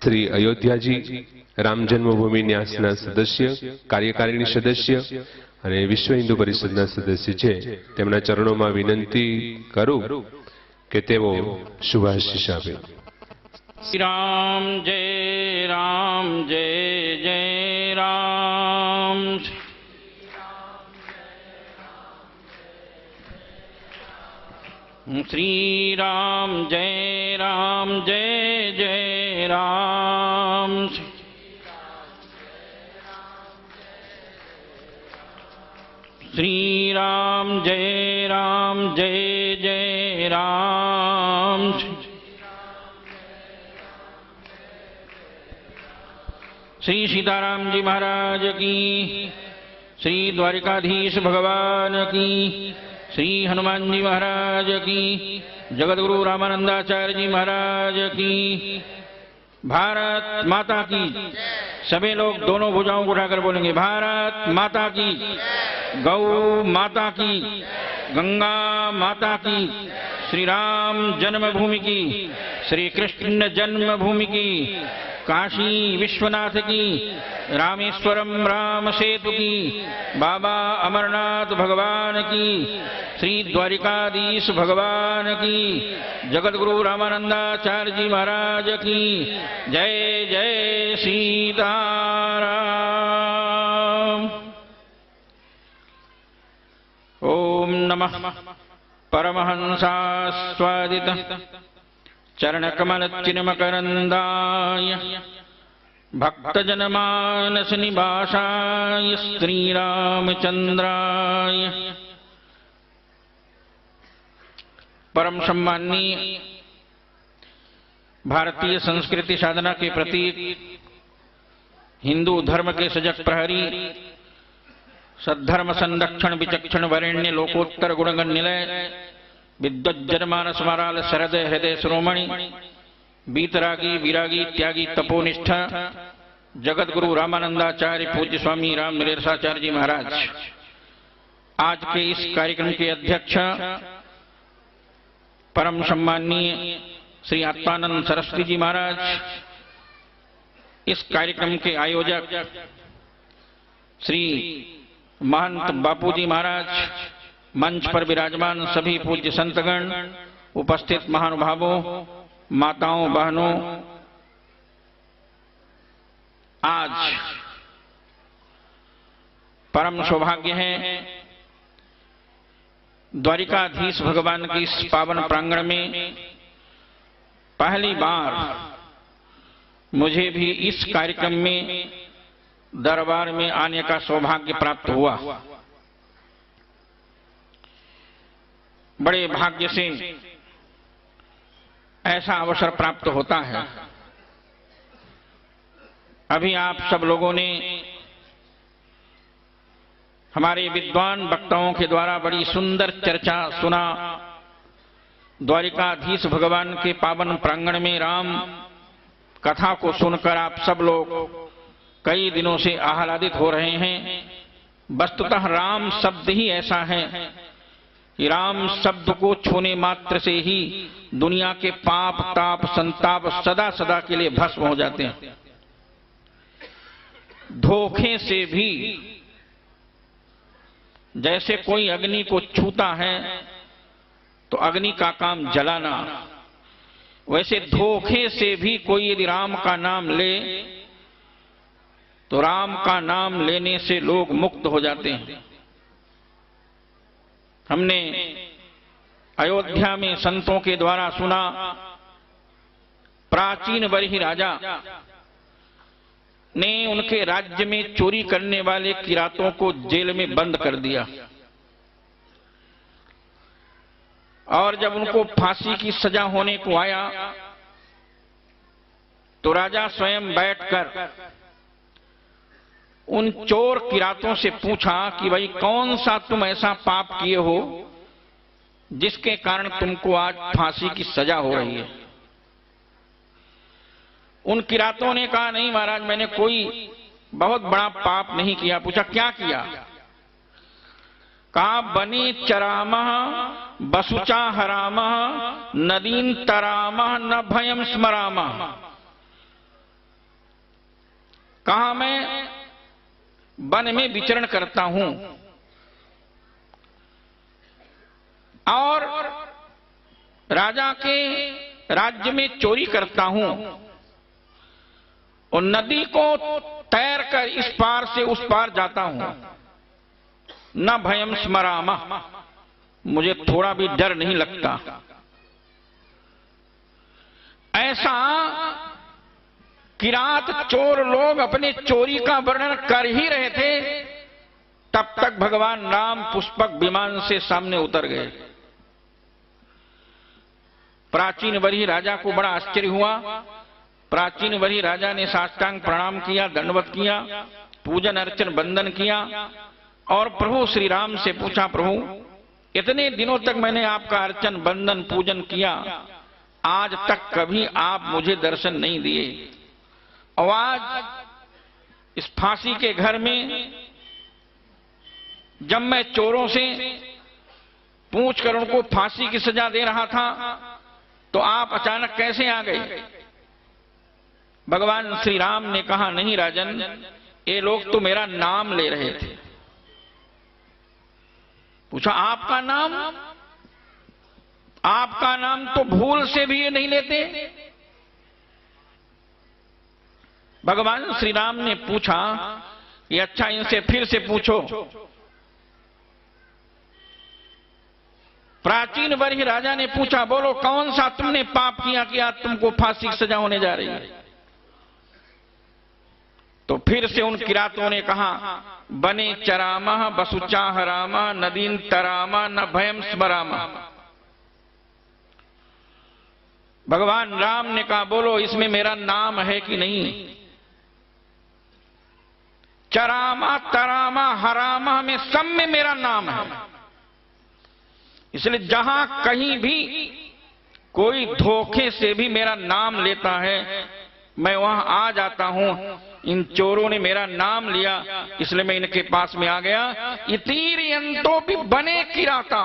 श्री अयोध्याजी राम जन्मभूमि न्यासના સદસ્ય, કાર્યકારિણી સદસ્ય અને વિશ્વ હિન્દુ પરિષદના સદસ્ય છે, તેમના ચરણોમાં વિનંતી કરું કે તેઓ શુભાશીષ આપે. રામ જય રામ જય જય રામ. श्री राम जय राम जय जय राम. श्री राम जय राम जय जय राम. श्री सीताराम जी महाराज की, श्री द्वारिकाधीश भगवान की, श्री हनुमान जी महाराज की, जगतगुरु रामानंदाचार्य जी महाराज की, भारत माता की. सभी लोग दोनों भुजाओं को उठाकर बोलेंगे, भारत माता की, गौ माता की, गंगा माता की, श्री राम जन्मभूमि की, श्री कृष्ण जन्मभूमि की, काशी विश्वनाथ की, रामेश्वरम राम सेतु की, बाबा अमरनाथ भगवान की, श्री द्वारिकाधीश भगवान की, जगतगुरु रामानंदाचार्य जी महाराज की. जय जय सीताराम. ओम नमः परमहंसास्वादित चरणकमलचिन्मकरन्दाय भक्तजनमानस निवासाय श्रीरामचंद्राय. परम सम्माननीय भारतीय संस्कृति साधना के प्रतीक, हिंदू धर्म के सजग प्रहरी, सद्धर्म संरक्षण विचक्षण वरेण्य लोकोत्तर गुणगण निलय, विद्वज्जनमानस स्मराल शरदय हृदय शिरोमणि, बीतरागी विरागी त्यागी तपोनिष्ठा, जगत गुरु रामानंदाचार्य पूज्य स्वामी राम नरेशाचार्य जी महाराज, आज के इस कार्यक्रम के अध्यक्ष परम सम्माननीय श्री आत्मानंद सरस्वती जी महाराज, इस कार्यक्रम के आयोजक श्री महंत बापू जी महाराज, मंच पर विराजमान सभी पूज्य संतगण, उपस्थित महानुभावों, माताओं बहनों, आज परम सौभाग्य है द्वारिकाधीश भगवान के इस पावन प्रांगण में पहली बार मुझे भी इस कार्यक्रम में दरबार में आने का सौभाग्य प्राप्त हुआ. बड़े भाग्य से ऐसा अवसर प्राप्त होता है. अभी आप सब लोगों ने हमारे विद्वान वक्ताओं के द्वारा बड़ी सुंदर चर्चा सुना. द्वारिकाधीश भगवान के पावन प्रांगण में राम कथा को सुनकर आप सब लोग कई दिनों से आह्लादित हो रहे हैं. वस्तुतः राम शब्द ही ऐसा है कि राम शब्द को छूने मात्र से ही दुनिया के पाप ताप संताप सदा सदा के लिए भस्म हो जाते हैं. धोखे से भी जैसे कोई अग्नि को छूता है तो अग्नि का काम जलाना, वैसे धोखे से भी कोई यदि राम का नाम ले तो राम का नाम लेने से लोग मुक्त हो जाते हैं. हमने अयोध्या में संतों के द्वारा सुना, प्राचीन बरही राजा ने उनके राज्य में चोरी करने वाले किरातों को जेल में बंद कर दिया और जब उनको फांसी की सजा होने को आया तो राजा स्वयं बैठकर उन चोर किरातों से पूछा कि भाई कौन सा तुम ऐसा पाप किए हो जिसके कारण तुमको आज फांसी की सजा हो रही है. उन किरातों ने कहा, नहीं महाराज, मैंने कोई बहुत बड़ा पाप नहीं किया. पूछा क्या किया? कहा, बनी चरामः बसुचा हरामः नदीन तरामः न भयम स्मरामः. कहा मैं वन में विचरण करता हूं और राजा के राज्य में चोरी करता हूं और नदी को तैरकर इस पार से उस पार जाता हूं, न भयम स्मरामः, मुझे थोड़ा भी डर नहीं लगता। ऐसा किरात चोर लोग अपने चोरी का वर्णन कर ही रहे थे, तब तक भगवान राम पुष्पक विमान से सामने उतर गए। प्राचीन वरी राजा को बड़ा आश्चर्य हुआ। प्राचीन वरी राजा ने साष्टांग प्रणाम किया, दंडवत किया, पूजन अर्चन वंदन किया और प्रभु श्री राम से पूछा, प्रभु इतने दिनों तक मैंने आपका अर्चन वंदन पूजन किया, आज तक कभी आप मुझे दर्शन नहीं दिए और आज इस फांसी के घर में जब मैं चोरों से पूछकर उनको फांसी की सजा दे रहा था तो आप अचानक कैसे आ गए? भगवान श्री राम ने कहा, नहीं राजन, ये लोग तो मेरा नाम ले रहे थे। पूछा, आपका नाम? आपका नाम तो भूल से भी ये नहीं लेते। भगवान श्री राम ने पूछा कि अच्छा, इनसे फिर से पूछो। प्राचीन वर्ष राजा ने पूछा, बोलो कौन सा तुमने पाप किया कि आज तुमको फांसी की सजा होने जा रही है? तो फिर से उन किरातों ने कहा, बने चरामा बसुचाह रामा नदीन तरामा न भयम स्मरामा। भगवान राम ने कहा, बोलो इसमें मेरा नाम है कि नहीं? चरामा तरामा हरामा में सब में मेरा नाम है। इसलिए जहां कहीं भी कोई धोखे से भी मेरा नाम लेता है, मैं वहां आ जाता हूं। इन चोरों ने मेरा नाम लिया, इसलिए मैं इनके पास में आ गया। इतीरियंतो भी बने किराता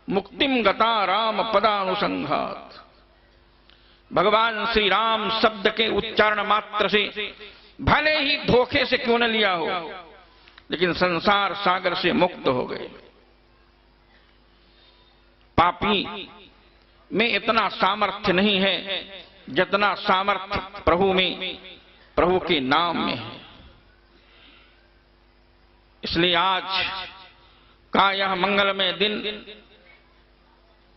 मुक्तिम गता राम पदानुसंघात। भगवान श्री राम शब्द के उच्चारण मात्र से भले ही धोखे से क्यों न लिया हो, लेकिन संसार सागर से मुक्त हो गए। पापी में इतना सामर्थ्य नहीं है जितना सामर्थ्य प्रभु में, प्रभु के नाम में है। इसलिए आज का यह मंगलमय दिन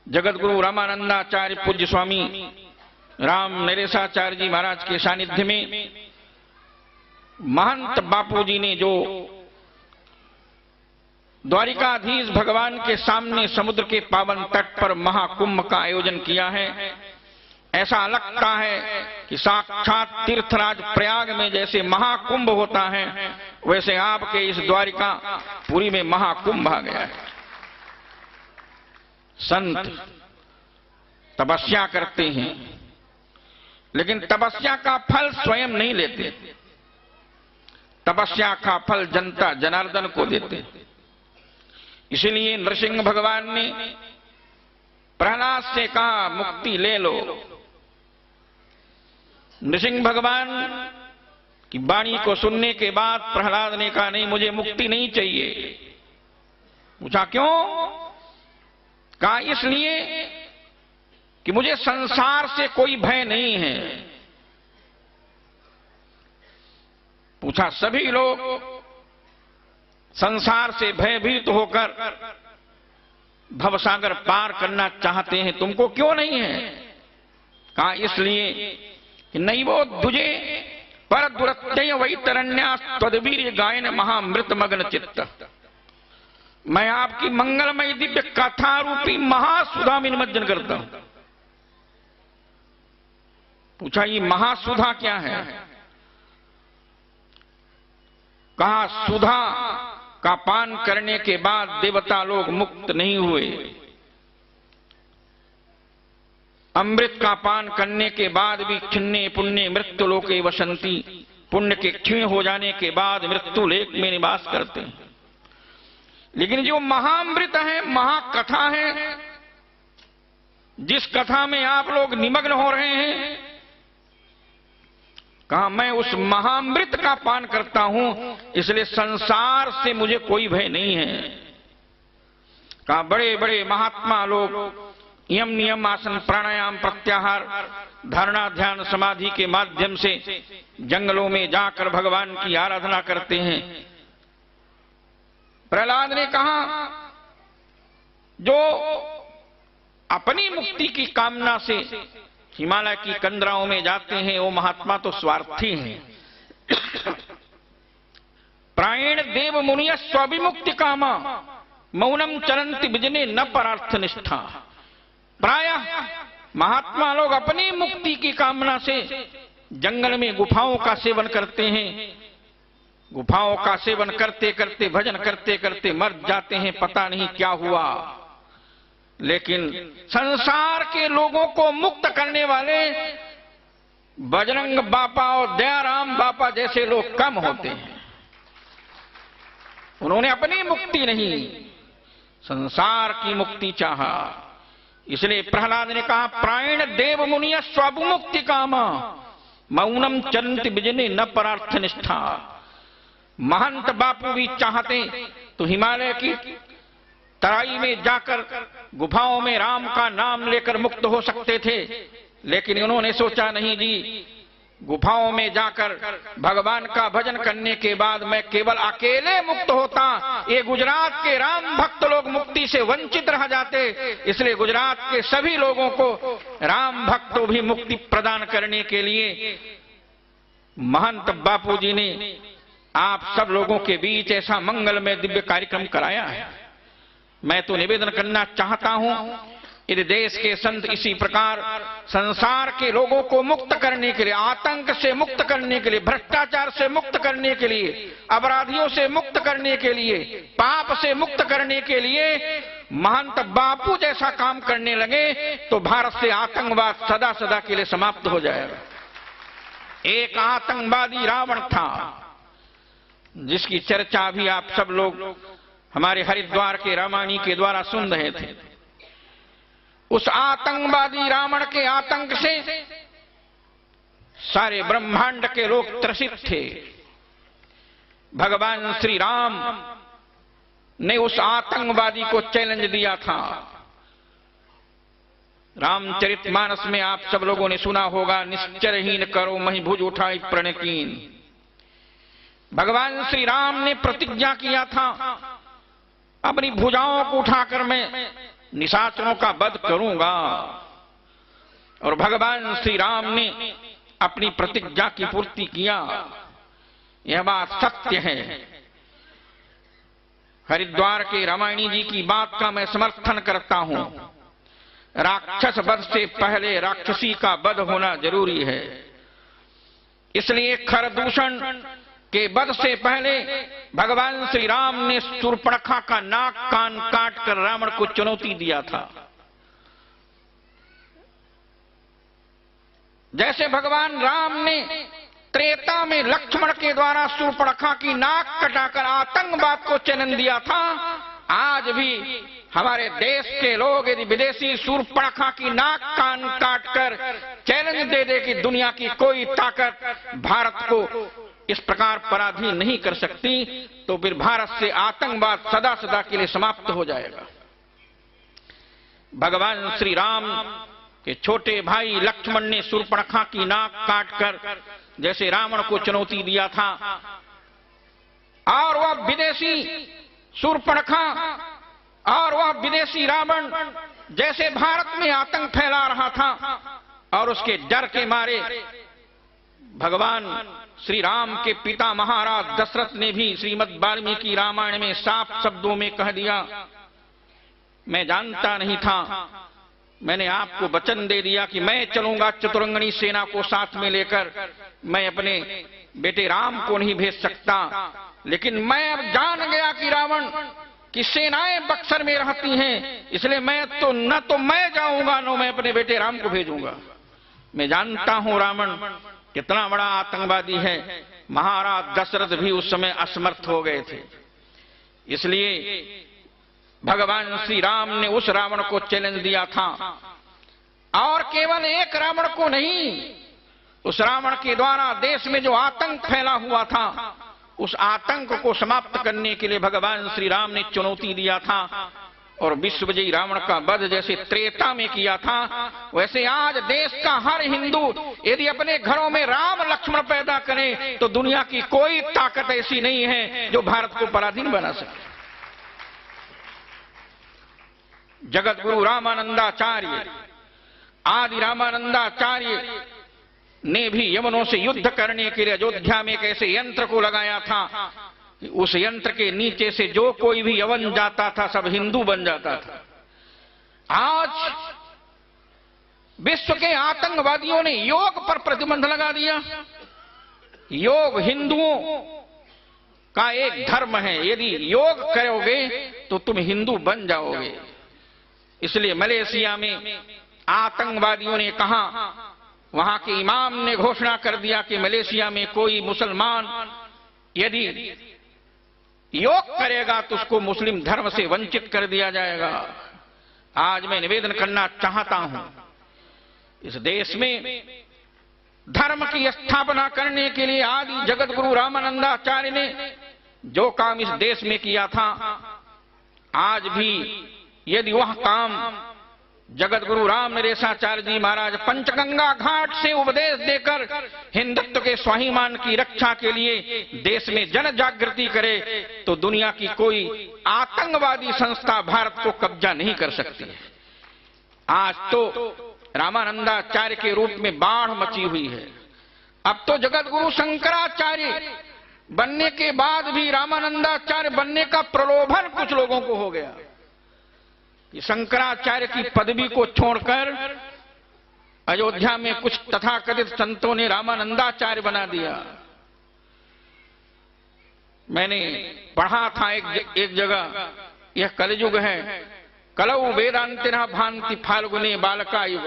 जगत गुरु रामानंदाचार्य पूज्य स्वामी राम नरेशाचार्य जी महाराज के सानिध्य में महंत बापूजी ने जो द्वारिकाधीश भगवान के सामने समुद्र के पावन तट पर महाकुंभ का आयोजन किया है। ऐसा लगता है कि साक्षात तीर्थराज प्रयाग में जैसे महाकुंभ होता है, वैसे आपके इस द्वारिका पुरी में महाकुंभ आ गया है। संत तपस्या करते हैं, लेकिन तपस्या का फल स्वयं नहीं लेते। तपस्या का फल जनता जनार्दन को देते। इसलिए नरसिंह भगवान ने प्रहलाद से कहा, मुक्ति ले लो। नरसिंह भगवान की वाणी को सुनने के बाद प्रहलाद ने कहा, नहीं, मुझे मुक्ति नहीं चाहिए। पूछा क्यों? कहा इसलिए कि मुझे संसार से कोई भय नहीं है। पूछा, सभी लोग संसार से भयभीत होकर भवसागर पार करना चाहते हैं, तुमको क्यों नहीं है? कहा इसलिए कि नहीं वो तुझे पर दुरत्यय वैतरण्या तद्वीर गायन महामृत मग्न चित्त। मैं आपकी मंगलमय दिव्य कथा रूपी महासुधा में निमज्जन करता हूं। पूछा, ये महासुधा क्या है? कहा, सुधा का पान करने के बाद देवता लोग मुक्त नहीं हुए। अमृत का पान करने के बाद भी क्षिण्णे पुण्य मृत्यु लोके वसंती, पुण्य के क्षीण हो जाने के बाद मृत्यु लेक में निवास करते हैं। लेकिन जो महाअमृत है, महाकथा है, जिस कथा में आप लोग निमग्न हो रहे हैं, कहा मैं उस महामृत का पान करता हूं, इसलिए संसार से मुझे कोई भय नहीं है। कहा बड़े बड़े महात्मा लोग यम नियम आसन प्राणायाम प्रत्याहार धारणा ध्यान समाधि के माध्यम से जंगलों में जाकर भगवान की आराधना करते हैं। प्रहलाद ने कहा जो अपनी मुक्ति की कामना से हिमालय की कंदराओं में जाते हैं वो महात्मा तो स्वार्थी हैं। प्रायण देव मुनिय स्वाभिमुक्ति कामा मौनम चरंति बिजने न परार्थ निष्ठा। प्रायः महात्मा लोग अपनी मुक्ति की कामना से जंगल में गुफाओं का सेवन करते हैं। गुफाओं का सेवन करते करते भजन करते करते मर जाते हैं, पता नहीं क्या हुआ। लेकिन संसार के लोगों को मुक्त करने वाले बजरंग बापा और दयाराम बापा जैसे लोग कम होते हैं। उन्होंने अपनी मुक्ति नहीं, संसार की मुक्ति चाहा। इसलिए प्रहलाद ने कहा प्रायण देव मुनिय स्वाभिमुक्ति कामा मौनम चरंति बिजने न परार्थ निष्ठा। महंत बापू भी चाहते तो हिमालय की तराई में जाकर गुफाओं में राम का नाम लेकर मुक्त हो सकते थे, लेकिन उन्होंने सोचा नहीं जी, गुफाओं में जाकर भगवान का भजन करने के बाद मैं केवल अकेले मुक्त होता, ये गुजरात के राम भक्त लोग मुक्ति से वंचित रह जाते। इसलिए गुजरात के सभी लोगों को राम भक्तों भी मुक्ति प्रदान करने के लिए महंत बापू जी ने आप सब लोगों के बीच ऐसा मंगलमय दिव्य कार्यक्रम कराया है। मैं तो निवेदन करना चाहता हूं, यदि देश के संत इसी प्रकार संसार के लोगों को मुक्त करने के लिए, आतंक से मुक्त करने के लिए, भ्रष्टाचार से मुक्त करने के लिए, अपराधियों से मुक्त करने के लिए, पाप से मुक्त करने के लिए महंत बापू जैसा काम करने लगे तो भारत से आतंकवाद सदा सदा के लिए समाप्त हो जाएगा। एक आतंकवादी रावण था जिसकी चर्चा भी आप सब लोग हमारे हरिद्वार के रामायणी के द्वारा सुन रहे थे। उस आतंकवादी रावण के आतंक से सारे ब्रह्मांड के लोग त्रसित थे। भगवान श्री राम ने उस आतंकवादी को चैलेंज दिया था। रामचरितमानस में आप सब लोगों ने सुना होगा, निश्चरहीन करो मही भुज उठाई प्रणकीन। भगवान श्री राम ने प्रतिज्ञा किया था अपनी भुजाओं को उठाकर मैं निशाचरों का वध करूंगा, और भगवान श्री राम ने अपनी प्रतिज्ञा की पूर्ति किया। यह बात सत्य है। हरिद्वार के रामायणी जी की बात का मैं समर्थन करता हूं। राक्षस वध से पहले राक्षसी का वध होना जरूरी है। इसलिए खरदूषण के वध से पहले भगवान श्री राम ने शूर्पणखा का नाक कान काटकर रावण को चुनौती दिया था। जैसे भगवान राम ने त्रेता में लक्ष्मण के द्वारा शूर्पणखा की नाक कटाकर आतंकवाद को चैलेंज दिया था, आज भी हमारे देश के लोग यदि विदेशी शूर्पणखा की नाक कान काटकर चैलेंज दे दे कि दुनिया की कोई ताकत भारत को इस प्रकार पराधीन नहीं कर सकती, तो फिर भारत से आतंकवाद सदा सदा के लिए समाप्त हो जाएगा। भगवान श्री राम के छोटे भाई लक्ष्मण ने शूर्पणखा की नाक काटकर जैसे रावण को चुनौती दिया था, और वह विदेशी शूर्पणखा और वह विदेशी रावण जैसे भारत में आतंक फैला रहा था, और उसके डर के मारे भगवान श्री राम के पिता महाराज दशरथ ने भी श्रीमद् वाल्मीकि रामायण में साफ शब्दों में कह दिया, मैं जानता नहीं था, मैंने आपको वचन दे दिया कि मैं चलूंगा चतुरंगनी सेना को साथ में लेकर, मैं अपने बेटे राम को नहीं भेज सकता, लेकिन मैं अब जान गया कि रावण की सेनाएं बक्सर में रहती हैं, इसलिए मैं तो न तो मैं जाऊंगा न मैं अपने बेटे राम को भेजूंगा। मैं जानता हूं रावण कितना बड़ा आतंकवादी है। महाराज दशरथ भी उस समय असमर्थ हो गए थे। इसलिए भगवान श्री राम ने उस रावण को चैलेंज दिया था, और केवल एक रावण को नहीं, उस रावण के द्वारा देश में जो आतंक फैला हुआ था, उस आतंक को समाप्त करने के लिए भगवान श्री राम ने चुनौती दिया था और विश्वविजयी रावण का वध जैसे त्रेता में किया था, वैसे आज देश का हर हिंदू यदि अपने घरों में राम लक्ष्मण पैदा करे तो दुनिया की कोई ताकत ऐसी नहीं है जो भारत को पराधीन बना सके। जगत गुरु रामानंदाचार्य, आदि रामानंदाचार्य ने भी यवनों से युद्ध करने के लिए अयोध्या में एक ऐसे यंत्र को लगाया था, उस यंत्र के नीचे से जो कोई भी यवन जाता था सब हिंदू बन जाता था। आज विश्व के आतंकवादियों ने योग पर प्रतिबंध लगा दिया। योग हिंदुओं का एक धर्म है, यदि योग करोगे तो तुम हिंदू बन जाओगे। इसलिए मलेशिया में आतंकवादियों ने कहा, वहां के इमाम ने घोषणा कर दिया कि मलेशिया में कोई मुसलमान यदि योग करेगा तो उसको मुस्लिम धर्म से वंचित कर दिया जाएगा। आज मैं निवेदन करना चाहता हूं, इस देश में धर्म की स्थापना करने के लिए आदि जगत गुरु रामानंदाचार्य ने जो काम इस देश में किया था, आज भी यदि वह काम जगत गुरु राम नरेशाचार्य जी महाराज पंचगंगा घाट से उपदेश देकर हिंदुत्व के स्वाभिमान की रक्षा के लिए देश में जन जागृति करे तो दुनिया की कोई आतंकवादी संस्था भारत को कब्जा नहीं कर सकती है। आज तो रामानंदाचार्य के रूप में बाढ़ मची हुई है। अब तो जगत गुरु शंकराचार्य बनने के बाद भी रामानंदाचार्य बनने का प्रलोभन कुछ लोगों को हो गया। शंकराचार्य की पदवी को छोड़कर अयोध्या में कुछ तथाकथित संतों ने रामानंदाचार्य बना दिया। मैंने पढ़ा था एक जगह, यह कलयुग है, कलौ वेदांतिना भांति फाल्गुने बालका युग।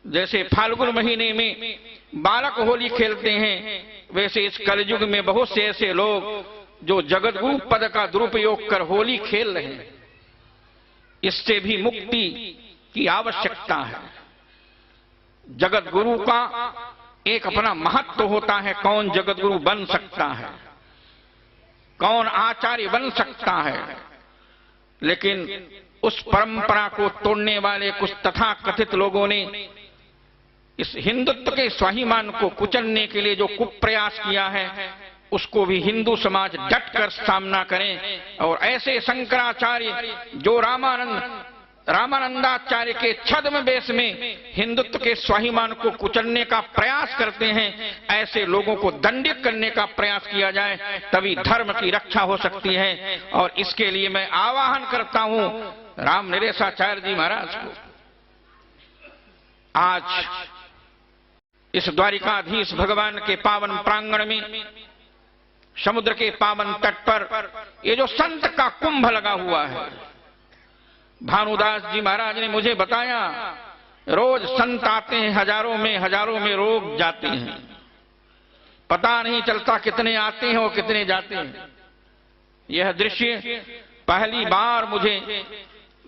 जैसे फाल्गुन महीने में बालक होली खेलते हैं, वैसे इस कलयुग में बहुत से ऐसे लोग जो जगत गुरु पद का दुरुपयोग कर होली खेल रहे हैं। इससे भी मुक्ति की आवश्यकता है। जगत गुरु का एक अपना महत्व होता है। कौन जगत गुरु बन सकता है, कौन आचार्य बन सकता है, लेकिन उस परंपरा को तोड़ने वाले कुछ तथाकथित लोगों ने इस हिंदुत्व के स्वाभिमान को कुचलने के लिए जो कुप्रयास किया है, उसको भी हिंदू समाज डटकर सामना करें और ऐसे शंकराचार्य जो रामानंदाचार्य के छद्म वेश में हिंदुत्व के स्वाभिमान को कुचलने का प्रयास करते हैं, ऐसे लोगों को दंडित करने का प्रयास किया जाए, तभी धर्म की रक्षा हो सकती है। और इसके लिए मैं आह्वान करता हूं राम नरेशाचार्य जी महाराज को। आज इस द्वारिकाधीश भगवान के पावन प्रांगण में, समुद्र के पावन तट पर ये जो संत का कुंभ लगा हुआ है, भानुदास जी महाराज ने मुझे बताया रोज संत आते हैं, हजारों में रोग जाते हैं, पता नहीं चलता कितने आते हैं और कितने जाते हैं। यह दृश्य पहली बार मुझे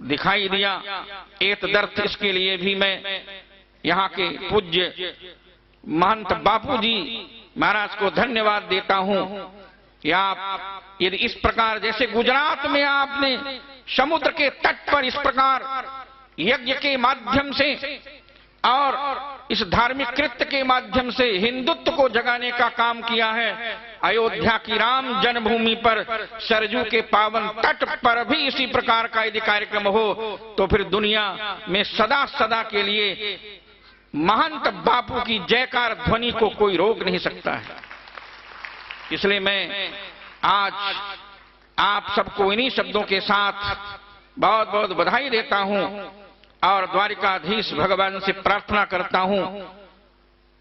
दिखाई दिया। एतदर्थ इसके लिए भी मैं यहाँ के पूज्य महंत बापू जी महाराज को धन्यवाद देता हूं कि आप यदि इस प्रकार, जैसे गुजरात में आपने समुद्र के तट पर इस प्रकार यज्ञ के माध्यम से और इस धार्मिक कृत्य के माध्यम से हिंदुत्व को जगाने का काम किया है, अयोध्या की राम जन्मभूमि पर सरजू के पावन तट पर भी इसी प्रकार का यदि कार्यक्रम हो तो फिर दुनिया में सदा सदा के लिए महंत बापू की जयकार ध्वनि को कोई रोक नहीं सकता है। इसलिए मैं आज आप सबको इन्हीं शब्दों के साथ बहुत बहुत बधाई देता हूं और द्वारिकाधीश भगवान से प्रार्थना करता हूं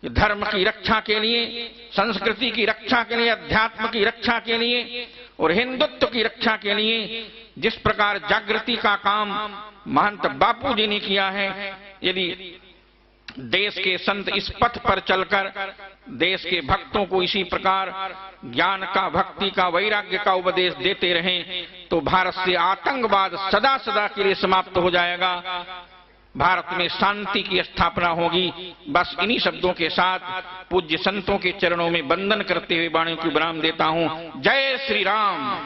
कि धर्म की रक्षा के लिए, संस्कृति की रक्षा के लिए, अध्यात्म की रक्षा के लिए और हिंदुत्व की रक्षा के लिए जिस प्रकार जागृति का काम महंत बापू जी ने किया है, यदि देश के संत इस पथ पर चलकर देश के भक्तों को इसी प्रकार ज्ञान का, भक्ति का, वैराग्य का उपदेश देते रहें तो भारत से आतंकवाद सदा सदा के लिए समाप्त हो जाएगा। भारत में शांति की स्थापना होगी। बस इन्हीं शब्दों के साथ पूज्य संतों के चरणों में वंदन करते हुए वाणी को विराम देता हूं। जय श्री राम।